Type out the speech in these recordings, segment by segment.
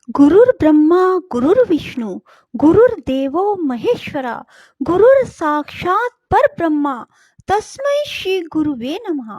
गुरुर् ब्रह्मा गुरुर्विष्णु गुरुर्देवो महेश्वरा गुरुर साक्षात पर ब्रह्मा तस्मै श्री गुरुवे नमः।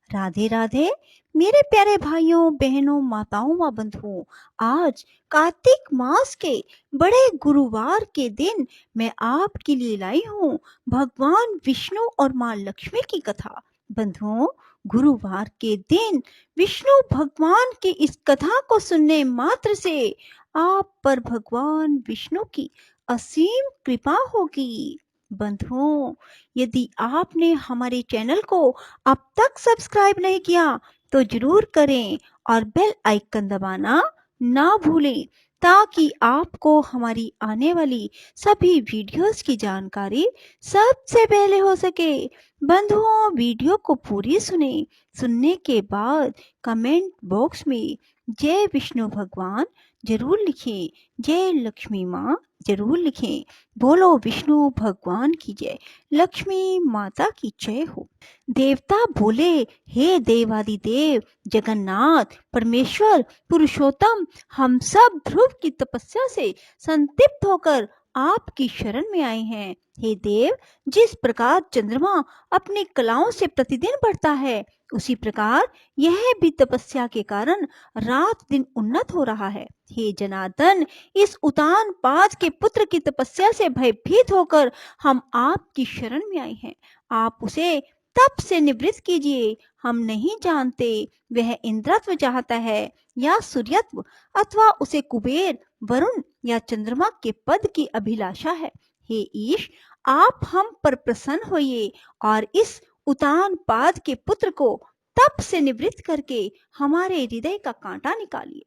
राधे राधे मेरे प्यारे भाइयों बहनों माताओं व बंधुओं, आज कार्तिक मास के बड़े गुरुवार के दिन मैं आपके लिए लाई हूँ भगवान विष्णु और माँ लक्ष्मी की कथा। बंधुओं, गुरुवार के दिन विष्णु भगवान की इस कथा को सुनने मात्र से आप पर भगवान विष्णु की असीम कृपा होगी। बंधुओं, यदि आपने हमारे चैनल को अब तक सब्सक्राइब नहीं किया तो जरूर करें और बेल आइकन दबाना ना भूलें, ताकि आपको हमारी आने वाली सभी वीडियोस की जानकारी सबसे पहले हो सके। बंधुओं, वीडियो को पूरी सुने। सुनने के बाद कमेंट बॉक्स में जय विष्णु भगवान जरूर लिखें, जय लक्ष्मी माँ जरूर लिखें। बोलो विष्णु भगवान की जय, लक्ष्मी माता की जय हो। देवता बोले, हे देवादिदेव जगन्नाथ परमेश्वर पुरुषोत्तम, हम सब ध्रुव की तपस्या से संतप्त होकर आपकी शरण में आए हैं। हे देव, जिस प्रकार चंद्रमा अपनी कलाओं से प्रतिदिन बढ़ता है, उसी प्रकार यह भी तपस्या के कारण रात दिन उन्नत हो रहा है। हे जनार्दन, इस उतान पाद के पुत्र की तपस्या से भयभीत होकर हम आपकी शरण में आए हैं। आप उसे तप से निवृत्त कीजिए। हम नहीं जानते वह इंद्रत्व चाहता है या सूर्यत्व, अथवा उसे कुबेर, वरुण या चंद्रमा के पद की अभिलाषा है। हे ईश, आप हम पर प्रसन्न होइए और इस उतान पाद के पुत्र को तप से निवृत्त करके हमारे हृदय का कांटा निकालिए।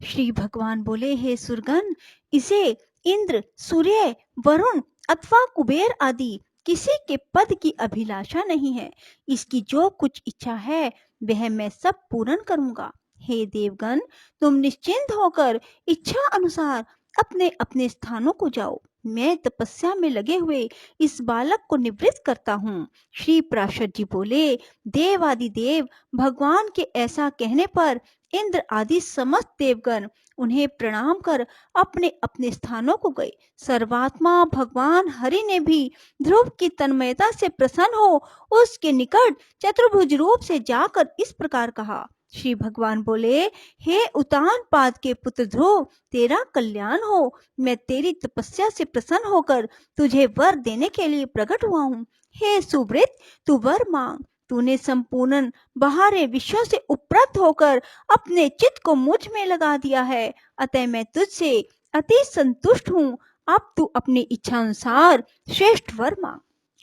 श्री भगवान बोले, हे सुरगण, इसे इंद्र, सूर्य, वरुण अथवा कुबेर आदि किसी के पद की अभिलाषा नहीं है। इसकी जो कुछ इच्छा है वह मैं सब पूर्ण करूंगा। हे देवगण, तुम निश्चिंत होकर इच्छा अनुसार अपने अपने स्थानों को जाओ। मैं तपस्या में लगे हुए इस बालक को निवृत्त करता हूँ। श्री पराशर जी बोले, देव आदि देव भगवान के ऐसा कहने पर इंद्र आदि समस्त देवगण उन्हें प्रणाम कर अपने अपने स्थानों को गए। सर्वात्मा भगवान हरि ने भी ध्रुव की तन्मयता से प्रसन्न हो उसके निकट चतुर्भुज रूप से जाकर इस प्रकार कहा। श्री भगवान बोले, हे उतान पाद के पुत्र ध्रुव, तेरा कल्याण हो। मैं तेरी तपस्या से प्रसन्न होकर तुझे वर देने के लिए प्रकट हुआ हूँ। हे सुव्रत, तू वर मांग। तूने संपूर्ण बाहरी विषयों से उपरत होकर अपने चित्त को मुझ में लगा दिया है, अतः मैं तुझसे अति संतुष्ट हूँ। अब तू अपनी इच्छा अनुसार श्रेष्ठ वर मांग।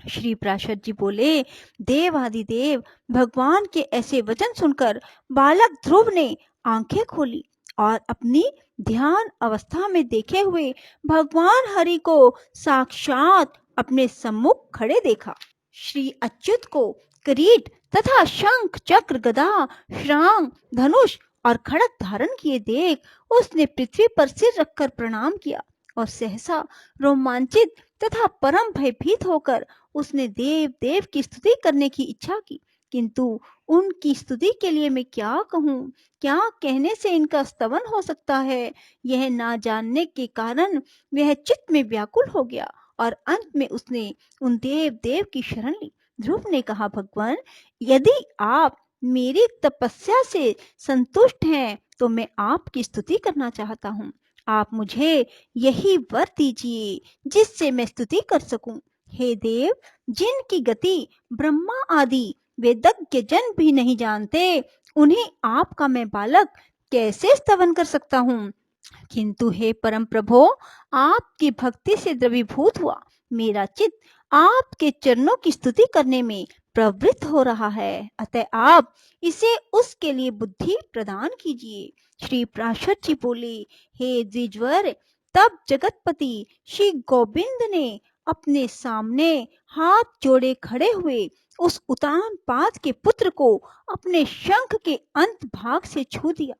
श्री पराशर जी बोले, देव आदि देव भगवान के ऐसे वचन सुनकर बालक ध्रुव ने आंखें खोली और अपनी ध्यान अवस्था में देखे हुए भगवान हरि को साक्षात अपने सम्मुख खड़े देखा। श्री अच्युत को किरीट तथा शंख चक्र गदा श्रांग धनुष और खड़ग धारण किए देख उसने पृथ्वी पर सिर रखकर प्रणाम किया और सहसा रोमांचित तथा परम भयभीत होकर उसने देव देव की स्तुति करने की इच्छा की। किंतु उनकी स्तुति के लिए मैं क्या कहूँ, क्या कहने से इनका स्तवन हो सकता है, यह ना जानने के कारण वह चित्त में व्याकुल हो गया और अंत में उसने उन देव देव की शरण ली। ध्रुव ने कहा, भगवान, यदि आप मेरी तपस्या से संतुष्ट हैं तो मैं आपकी स्तुति करना चाहता हूँ। आप मुझे यही वर दीजिए जिससे मैं स्तुति कर सकूं। हे देव, जिनकी गति ब्रह्मा आदि वेदज्ञ जन भी नहीं जानते, उन्हें आपका मैं बालक कैसे स्तवन कर सकता हूँ। किंतु हे परम प्रभो, आपकी भक्ति से द्रवीभूत हुआ मेरा चित्त आपके चरणों की स्तुति करने में प्रवृत्त हो रहा है, अतः आप इसे उसके लिए बुद्धि प्रदान कीजिए। श्री पराशर जी बोले, हे द्विजवर, तब जगतपति श्री गोविंद ने अपने सामने हाथ जोड़े खड़े हुए उस उतान पाद के पुत्र को अपने शंख के अंत भाग से छू दिया।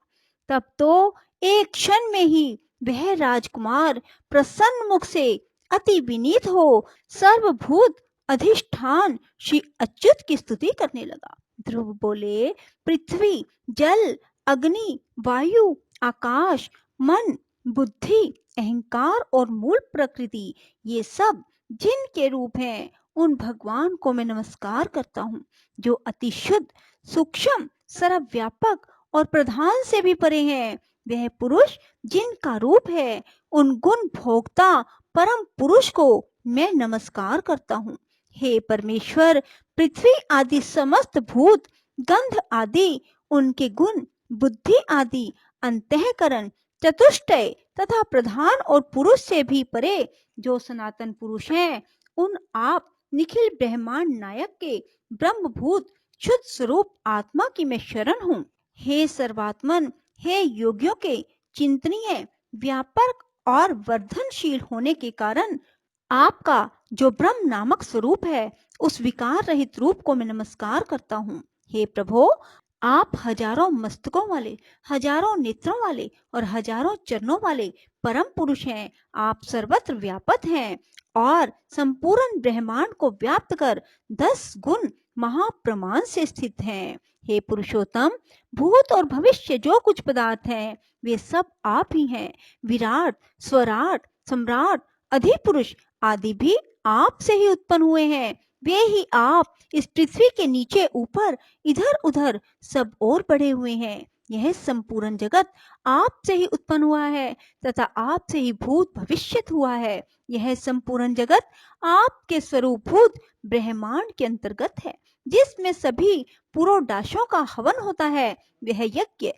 तब तो एक क्षण में ही वह राजकुमार प्रसन्न मुख से अति विनीत हो सर्वभूत अधिष्ठान श्री अच्युत की स्तुति करने लगा। ध्रुव बोले, पृथ्वी, जल, अग्नि, वायु, आकाश, मन, बुद्धि, अहंकार और मूल प्रकृति, ये सब जिनके रूप हैं, उन भगवान को मैं नमस्कार करता हूँ, जो अति शुद्ध, सूक्ष्म, सर्वव्यापक और प्रधान से भी परे हैं। वह पुरुष जिनका रूप है, उन गुण भोक्ता परम पुरुष को मैं नमस्कार करता हूँ। हे परमेश्वर, पृथ्वी आदि समस्त भूत, गंध आदि, उनके गुण, बुद्धि आदि, अंतःकरण, चतुष्टय तथा प्रधान और पुरुष से भी परे जो सनातन पुरुष हैं, उन आप निखिल ब्रह्मांड नायक के ब्रह्मभूत शुद्ध स्वरूप आत्मा की मैं शरण हूँ। हे सर्वात्मन, हे योगियों के चिंतनीय, व्यापक और वर्धनशील होने के कारण आपका जो ब्रह्म नामक स्वरूप है, उस विकार रहित रूप को मैं नमस्कार करता हूँ। हे प्रभु, आप हजारों मस्तकों वाले, हजारों नेत्रों वाले और हजारों चरणों वाले परम पुरुष हैं। आप सर्वत्र व्यापक हैं और संपूर्ण ब्रह्मांड को व्याप्त कर 10 गुण महाप्रमाण से स्थित हैं। हे पुरुषोत्तम, भूत और भविष्य जो कुछ पदार्थ हैं, वे सब आप ही हैं। विराट, स्वराट, सम्राट, अधिपुरुष आदि भी आप से ही उत्पन्न हुए हैं। वे ही आप इस पृथ्वी के नीचे ऊपर इधर उधर सब और बढ़े हुए हैं। यह संपूर्ण जगत आप से ही उत्पन्न हुआ है तथा आप से ही भूत भविष्यत हुआ है। यह संपूर्ण जगत आपके स्वरूपभूत ब्रह्मांड के अंतर्गत है, जिसमें सभी पुरोडाशों का हवन होता है। वह यज्ञ,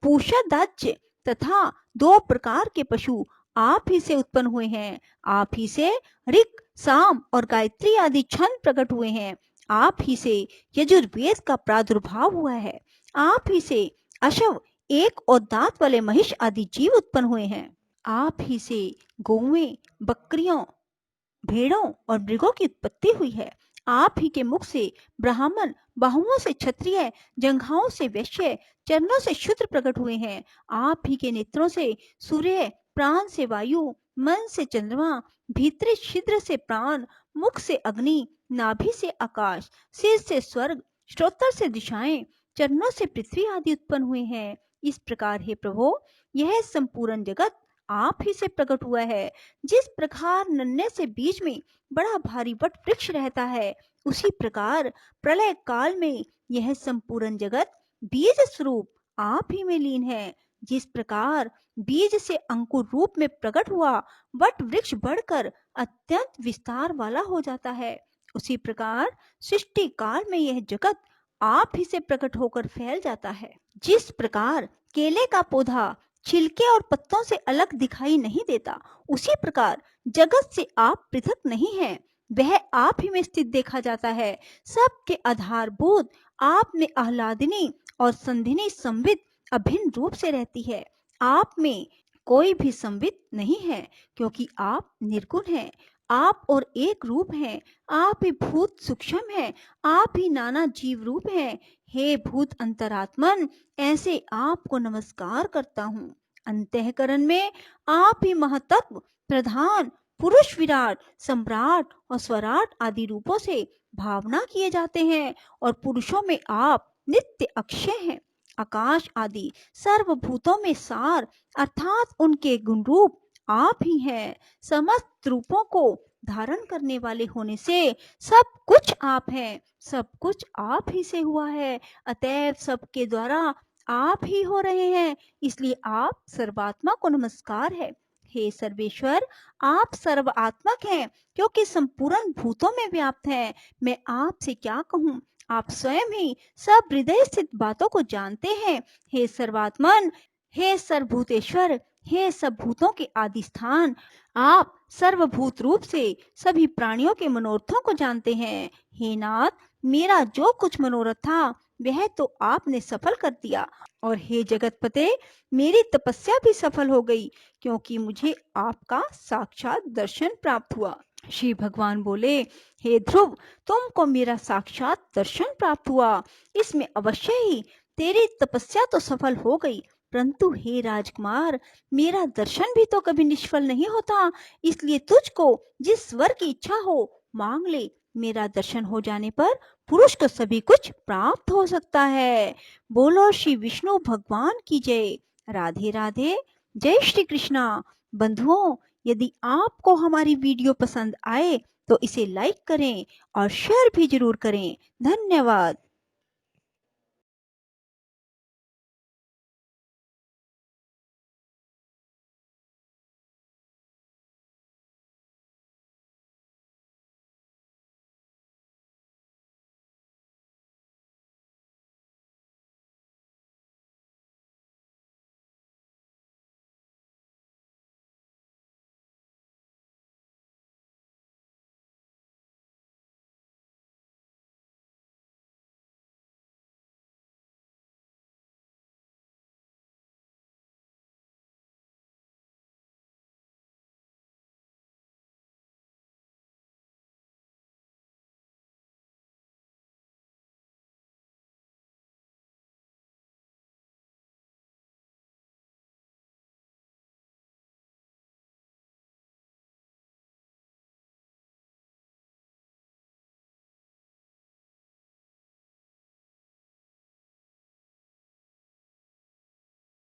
पूषादाज्य तथा 2 प्रकार के पशु आप ही से उत्पन्न हुए हैं। आप ही से ऋक, साम और गायत्री आदि छंद प्रकट हुए हैं। आप ही से यजुर्वेद का प्रादुर्भाव हुआ है। आप ही से अश्व, एक और दांत वाले महिष आदि जीव उत्पन्न हुए हैं। आप ही से गौवें, बकरियों, भेड़ों और मृगों की उत्पत्ति हुई है। आप ही के मुख से ब्राह्मण, बाहुओं से क्षत्रिय, जंघाओं से वैश्य, चरणों से शूद्र प्रकट हुए हैं। आप ही के नेत्रों से सूर्य, प्राण से वायु, मन से चंद्रमा, भीतरी छिद्र से प्राण, मुख से अग्नि, नाभि से आकाश, सिर से स्वर्ग, श्रोत्र से दिशाएं, चरणों से पृथ्वी आदि उत्पन्न हुए हैं। इस प्रकार हे प्रभु, यह संपूर्ण जगत आप ही से प्रकट हुआ है। जिस प्रकार नन्हे से बीज में बड़ा भारी वट वृक्ष रहता है, उसी प्रकार प्रलय काल में यह संपूर्ण जगत बीज स्वरूप आप ही में लीन है। जिस प्रकार बीज से अंकुर रूप में प्रकट हुआ वट वृक्ष बढ़कर अत्यंत विस्तार वाला हो जाता है, उसी प्रकार सृष्टि काल में यह जगत आप ही से प्रकट होकर फैल जाता है। जिस प्रकार केले का पौधा छिलके और पत्तों से अलग दिखाई नहीं देता, उसी प्रकार जगत से आप पृथक नहीं हैं। वह आप ही में स्थित देखा जाता है। सबके आधारभूत आप में आह्लादिनी और संधिनी संवित अभिन्न रूप से रहती है। आप में कोई भी संवित नहीं है, क्योंकि आप निर्गुण हैं। आप और एक रूप हैं। आप ही भूत सूक्ष्म हैं। आप ही नाना जीव रूप हैं। हे भूत अंतरात्मन, ऐसे आपको नमस्कार करता हूँ। अंतःकरण में आप ही महतत्व, प्रधान, पुरुष, विराट, सम्राट और स्वराट आदि रूपों से भावना किए जाते हैं और पुरुषों में आप नित्य अक्षय हैं। आकाश आदि सर्वभूतों में सार अर्थात उनके गुण रूप आप ही हैं। समस्त रूपों को धारण करने वाले होने से सब कुछ आप हैं। सब कुछ आप ही से हुआ है, अतएव सबके द्वारा आप ही हो रहे हैं। इसलिए आप सर्वात्मा को नमस्कार है। हे सर्वेश्वर, आप सर्वात्मक हैं, क्योंकि संपूर्ण भूतों में व्याप्त हैं। मैं आपसे क्या कहूँ, आप स्वयं ही सब हृदय स्थित बातों को जानते हैं। हे सर्वात्मन, हे सर्वभूतेश्वर, हे सब भूतों के आदि स्थान, आप सर्वभूत रूप से सभी प्राणियों के मनोरथों को जानते हैं। हे नाथ, मेरा जो कुछ मनोरथ था वह तो आपने सफल कर दिया, और हे जगतपते, मेरी तपस्या भी सफल हो गई, क्योंकि मुझे आपका साक्षात दर्शन प्राप्त हुआ। श्री भगवान बोले, हे ध्रुव, तुमको मेरा साक्षात दर्शन प्राप्त हुआ, इसमें अवश्य ही तेरी तपस्या तो सफल हो गई, परंतु हे राजकुमार, मेरा दर्शन भी तो कभी निष्फल नहीं होता। इसलिए तुझको जिस वर की इच्छा हो मांग ले। मेरा दर्शन हो जाने पर पुरुष को सभी कुछ प्राप्त हो सकता है। बोलो श्री विष्णु भगवान की जय। राधे राधे। जय श्री कृष्णा। बंधुओं, यदि आपको हमारी वीडियो पसंद आए तो इसे लाइक करें और शेयर भी जरूर करें। धन्यवाद।